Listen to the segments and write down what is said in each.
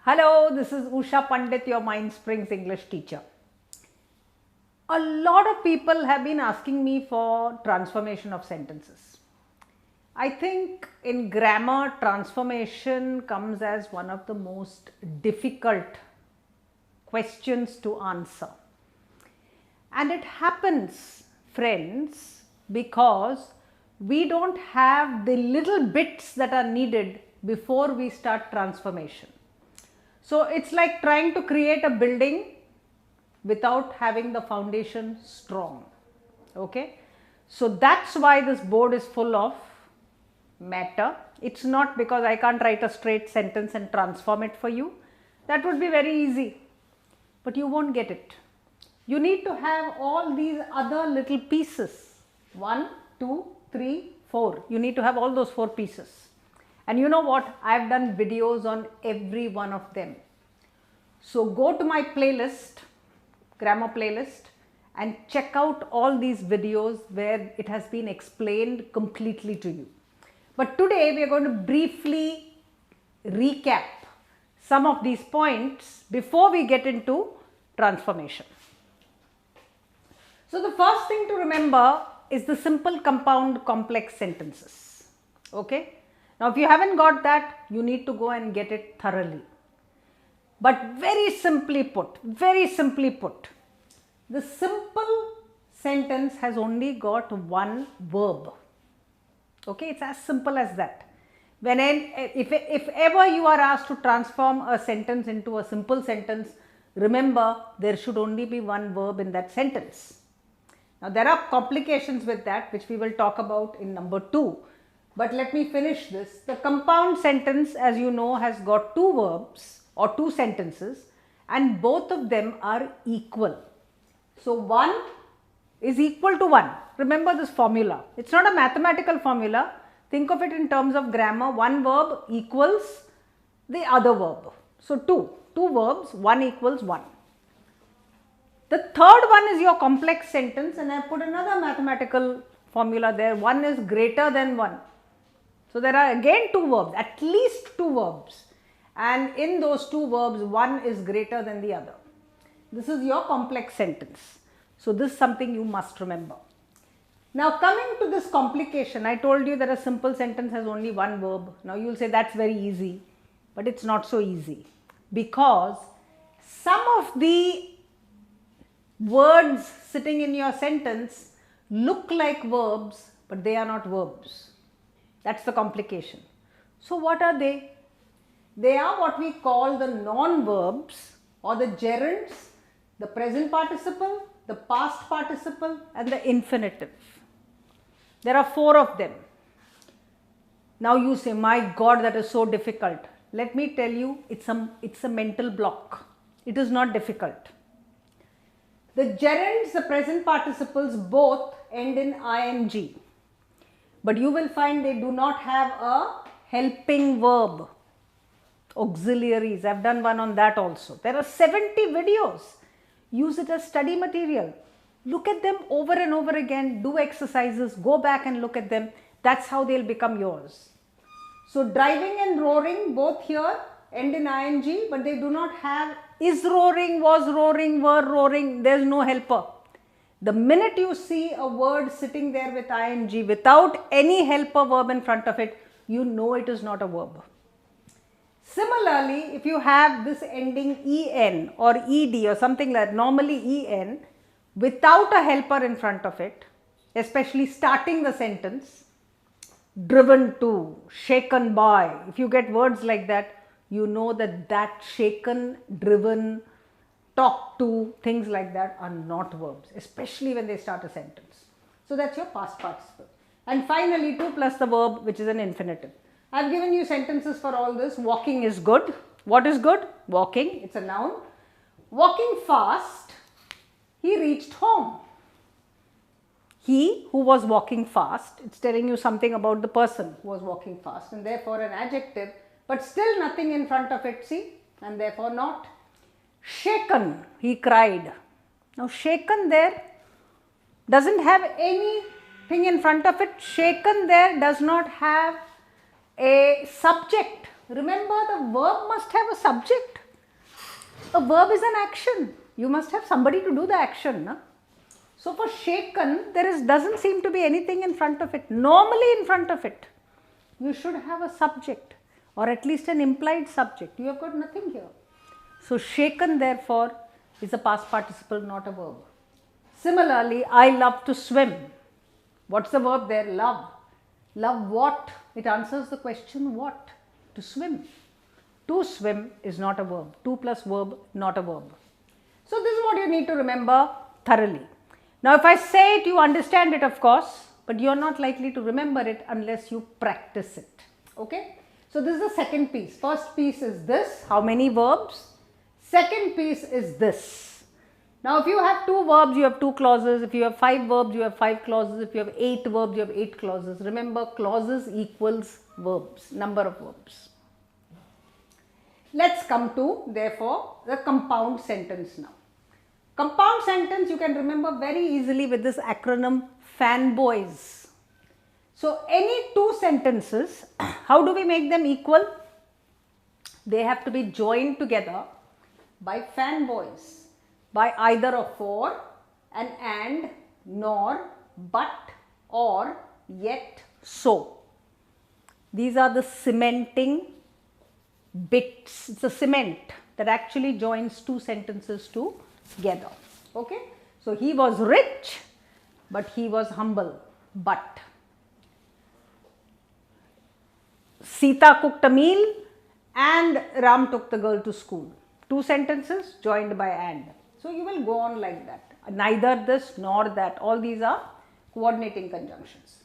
Hello, this is Usha Pandit, your Mind Springs English teacher. A lot of people have been asking me for transformation of sentences. I think in grammar, transformation comes as one of the most difficult questions to answer. And it happens, friends, because we don't have the little bits that are needed before we start transformation. So it's like trying to create a building without having the foundation strong. Okay, so that's why this board is full of matter. It's not because I can't write a straight sentence and transform it for you. That would be very easy, but you won't get it. You need to have all these other little pieces. 1, 2, 3, 4. You need to have all those 4 pieces. And you know what? I've done videos on every one of them. So go to my playlist, grammar playlist, and check out all these videos where it has been explained completely to you. But today we are going to briefly recap some of these points before we get into transformation. So the first thing to remember is the simple, compound, complex sentences. Okay. Now if you haven't got that, you need to go and get it thoroughly. But very simply put, the simple sentence has only got one verb. Okay, it's as simple as that. If ever you are asked to transform a sentence into a simple sentence, remember there should only be one verb in that sentence. Now there are complications with that, which we will talk about in number 2. But let me finish this. The compound sentence, as you know, has got 2 verbs or 2 sentences, and both of them are equal. So 1 is equal to 1. Remember this formula. It's not a mathematical formula. Think of it in terms of grammar. One verb equals the other verb. So 2 verbs, 1 equals 1. The third one is your complex sentence, and I put another mathematical formula there. 1 is greater than 1. So there are again 2 verbs, at least 2 verbs. And in those 2 verbs, 1 is greater than the other. This is your complex sentence. So this is something you must remember. Now coming to this complication, I told you that a simple sentence has only one verb. Now you will say that's very easy, but it's not so easy, because some of the words sitting in your sentence look like verbs, but they are not verbs. That's the complication. So what are they? They are what we call the non-verbs, or the gerunds, the present participle, the past participle, and the infinitive. There are 4 of them. Now you say, my God, that is so difficult. Let me tell you, it's a mental block. It is not difficult. The gerunds, the present participles, both end in ing. But you will find they do not have a helping verb. Auxiliaries, I've done one on that also. There are 70 videos. Use it as study material. Look at them over and over again. Do exercises. Go back and look at them. That's how they'll become yours. So driving and roaring, both here end in ing, but they do not have is roaring, was roaring, were roaring. There's no helper. The minute you see a word sitting there with ing without any helper verb in front of it, you know it is not a verb. Similarly, if you have this ending en or ed or something like that, normally en, without a helper in front of it, especially starting the sentence, driven to, shaken by, if you get words like that, you know that shaken, driven, talk to, things like that are not verbs, especially when they start a sentence. So that's your past participle. And finally, 2 plus the verb, which is an infinitive. I've given you sentences for all this. Walking is good. What is good? Walking, it's a noun. Walking fast, he reached home. He who was walking fast, it's telling you something about the person who was walking fast, and therefore an adjective, but still nothing in front of it, see, and therefore not. Shaken, he cried. Now shaken there doesn't have anything in front of it. Shaken there does not have a subject Remember, the verb must have a subject. A verb is an action. You must have somebody to do the action. No? So for shaken, doesn't seem to be anything in front of it. Normally in front of it, you should have a subject or at least an implied subject. You have got nothing here. So shaken therefore is a past participle, not a verb. Similarly, I love to swim. What's the verb there? Love. Love what? It answers the question what? To swim. To swim is not a verb. To plus verb, not a verb. So this is what you need to remember thoroughly. Now if I say it, you understand it of course, but you are not likely to remember it unless you practice it. Okay? So this is the second piece. First piece is this, how many verbs? Second piece is this. Now if you have 2 verbs, you have 2 clauses. If you have 5 verbs, you have 5 clauses. If you have 8 verbs, you have 8 clauses. Remember, clauses equals verbs, number of verbs. Let's come to, therefore, the compound sentence now. Compound sentence you can remember very easily with this acronym fanboys. So any 2 sentences, how do we make them equal? They have to be joined together by fanboys, by either a for, an and, nor, but, or, yet, so. These are the cementing bits. It's a cement that actually joins 2 sentences together. Okay. So he was rich, but he was humble. But Sita cooked a meal and Ram took the girl to school. 2 sentences joined by and. So you will go on like that. Neither this nor that. All these are coordinating conjunctions.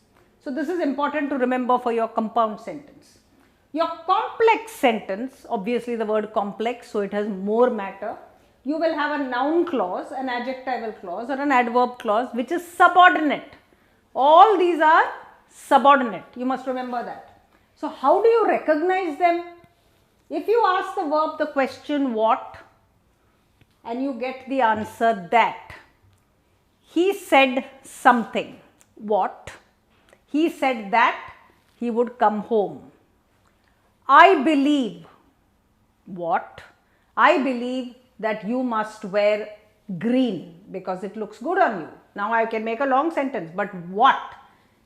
So this is important to remember for your compound sentence. Your complex sentence, obviously the word complex, so it has more matter. You will have a noun clause, an adjectival clause or an adverb clause which is subordinate. All these are subordinate. You must remember that. So how do you recognize them? If you ask the verb the question what and you get the answer that, he said something. What? He said that he would come home. I believe. What? I believe that you must wear green because it looks good on you. Now I can make a long sentence, but what?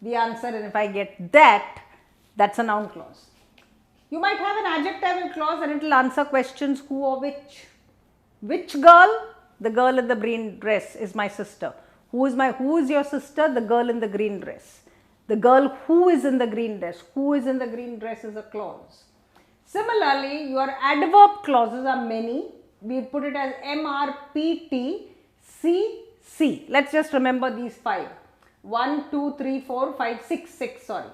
The answer, and if I get that, that's a noun clause. You might have an adjectival clause and it will answer questions who or which. Which girl? The girl in the green dress is my sister. Who is your sister? The girl in the green dress. The girl who is in the green dress. Who is in the green dress is a clause. Similarly, your adverb clauses are many. We put it as M, R, P, T, C, C. Let's just remember these 5. 1, 2, 3, 4, 5, 6, 6, sorry.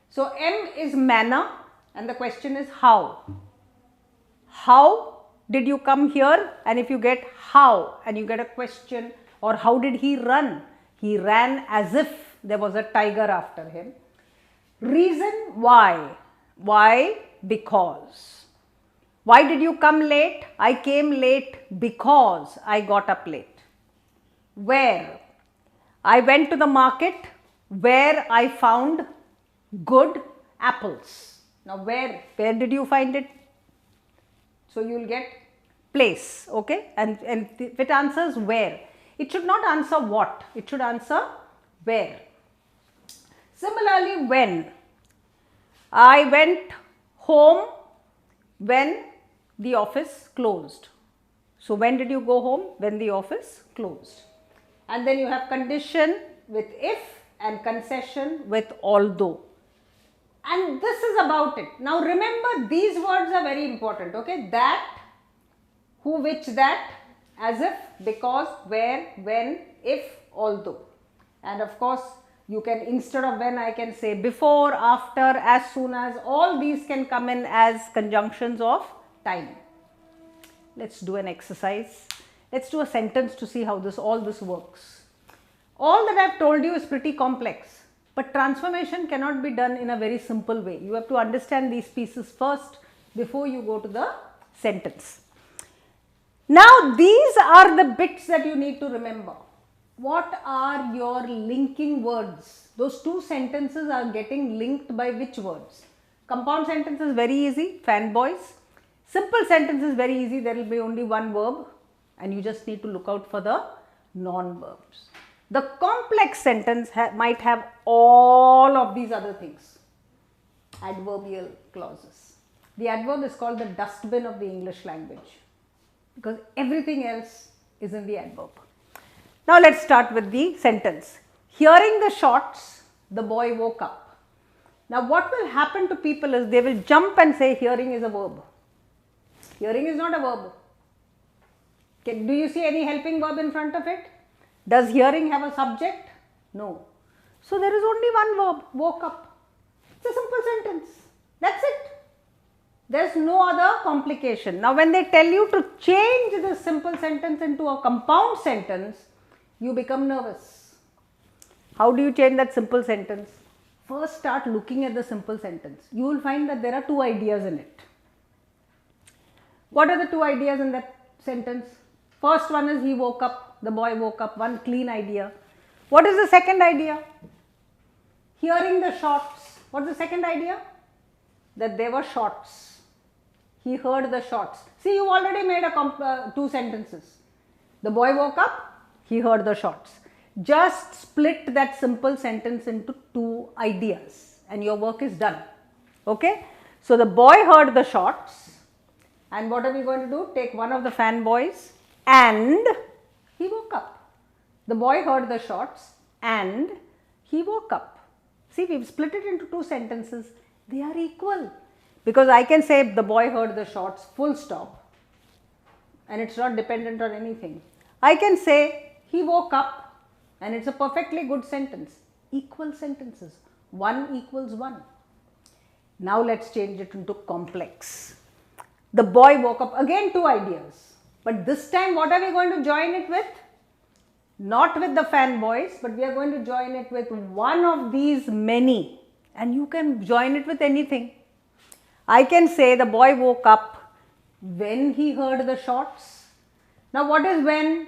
So M is manner and the question is how. How did you come here? And if you get how and you get a question, or how did he run? He ran as if there was a tiger after him. Reason why? Why? Because. Why did you come late? I came late because I got up late. Where? I went to the market where I found good apples. Now where did you find it? So you will get place, okay? And if it answers where, it should not answer what, it should answer where. Similarly, when. I went home when the office closed. So when did you go home? When the office closed. And then you have condition with if and concession with although. And this is about it. Now remember, these words are very important, okay? That, who, which, that, as if, because, where, when, if, although. And of course, you can, instead of when, I can say before, after, as soon as. All these can come in as conjunctions of time. Let's do an exercise. Let's do a sentence to see how all this works. All that I have told you is pretty complex, but transformation cannot be done in a very simple way. You have to understand these pieces first before you go to the sentence. Now these are the bits that you need to remember. What are your linking words? Those 2 sentences are getting linked by which words? Compound sentence is very easy, fanboys. Simple sentence is very easy, there will be only one verb and you just need to look out for the non-verbs. The complex sentence might have all of these other things, adverbial clauses. The adverb is called the dustbin of the English language because everything else is in the adverb. Now let's start with the sentence. Hearing the shots, the boy woke up. Now what will happen to people is they will jump and say hearing is a verb. Hearing is not a verb. Do you see any helping verb in front of it? Does hearing have a subject? No. So there is only one verb, woke up. It's a simple sentence. That's it. There's no other complication. Now when they tell you to change this simple sentence into a compound sentence, you become nervous. How do you change that simple sentence? First start looking at the simple sentence. You will find that there are two ideas in it. What are the two ideas in that sentence? First one is he woke up, the boy woke up, one clean idea. What is the second idea? Hearing the shots. What's the second idea? That there were shots. He heard the shots. See, you already made two sentences. The boy woke up, he heard the shots. Just split that simple sentence into two ideas and your work is done. Okay? So the boy heard the shots and what are we going to do? Take one of the fanboys and he woke up. The boy heard the shots and he woke up. See, we've split it into two sentences. They are equal because I can say the boy heard the shots full stop and it's not dependent on anything. I can say he woke up and it's a perfectly good sentence. Equal sentences. 1 equals 1. Now let's change it into complex. The boy woke up. Again two ideas. But this time what are we going to join it with? Not with the fanboys, but we are going to join it with one of these many. And you can join it with anything. I can say the boy woke up when he heard the shots. Now what is when?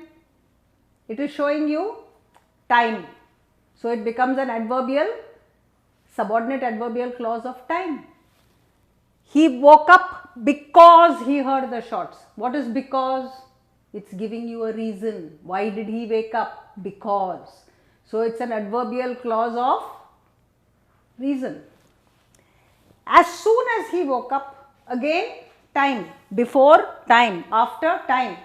It is showing you time. So it becomes an adverbial, subordinate adverbial clause of time. He woke up because he heard the shots. What is because? It's giving you a reason. Why did he wake up? Because. So it's an adverbial clause of reason. As soon as he woke up, again time, before time, after time.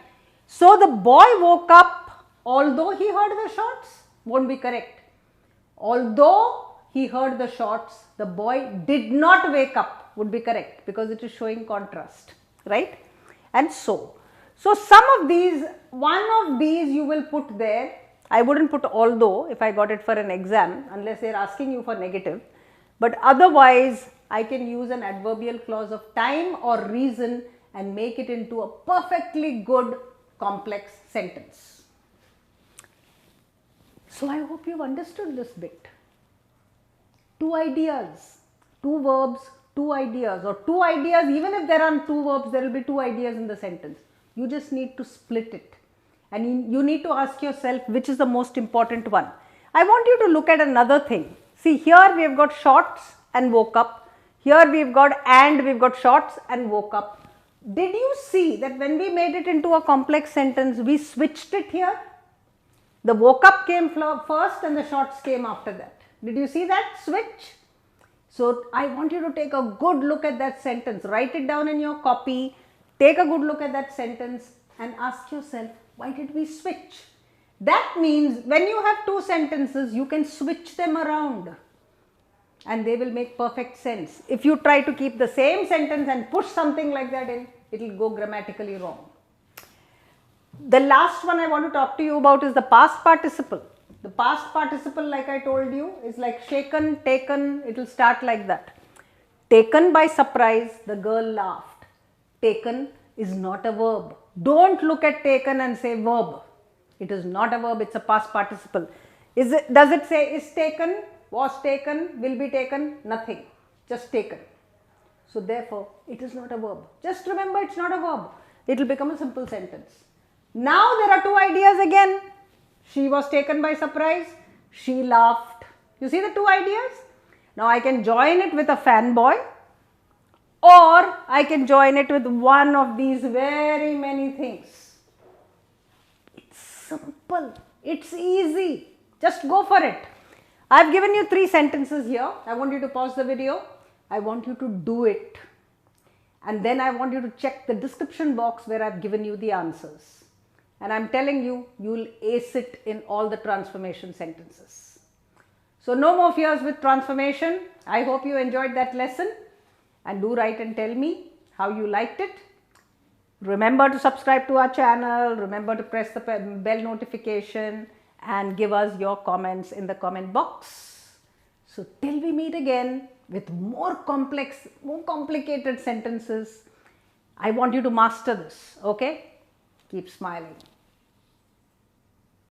So the boy woke up although he heard the shots. Won't be correct. Although he heard the shots, the boy did not wake up would be correct because it is showing contrast, right? And so some of these, one of these you will put there. I wouldn't put although if I got it for an exam unless they are asking you for negative, but otherwise I can use an adverbial clause of time or reason and make it into a perfectly good complex sentence. So I hope you've understood this bit. Two ideas, two verbs, two ideas, or two ideas. Even if there are two verbs, there will be two ideas in the sentence. You just need to split it and you need to ask yourself which is the most important one. I want you to look at another thing. See, here we have got shots and woke up. Here we have got and we've got shots and woke up. Did you see that when we made it into a complex sentence, we switched it here? The woke up came first and the shots came after that. Did you see that switch? So I want you to take a good look at that sentence. Write it down in your copy. Take a good look at that sentence and ask yourself, why did we switch? That means when you have two sentences, you can switch them around and they will make perfect sense. If you try to keep the same sentence and push something like that in, it will go grammatically wrong. The last one I want to talk to you about is the past participle. The past participle, like I told you, is like shaken, taken. It will start like that. Taken by surprise, the girl laughed. Taken is not a verb. Don't look at taken and say verb. It is not a verb, it's a past participle. Does it say is taken, was taken, will be taken? Nothing. Just taken. So therefore, it is not a verb. Just remember, it's not a verb. It will become a simple sentence. Now there are two ideas again. She was taken by surprise. She laughed. You see the two ideas? Now I can join it with a fanboy or I can join it with one of these very many things. It's simple, it's easy, just go for it. I've given you 3 sentences here. I want you to pause the video. I want you to do it. And then I want you to check the description box where I've given you the answers. And I'm telling you, you'll ace it in all the transformation sentences. So no more fears with transformation. I hope you enjoyed that lesson. And do write and tell me how you liked it. Remember to subscribe to our channel. Remember to press the bell notification and give us your comments in the comment box. So till we meet again with more complex, more complicated sentences, I want you to master this, okay? Keep smiling.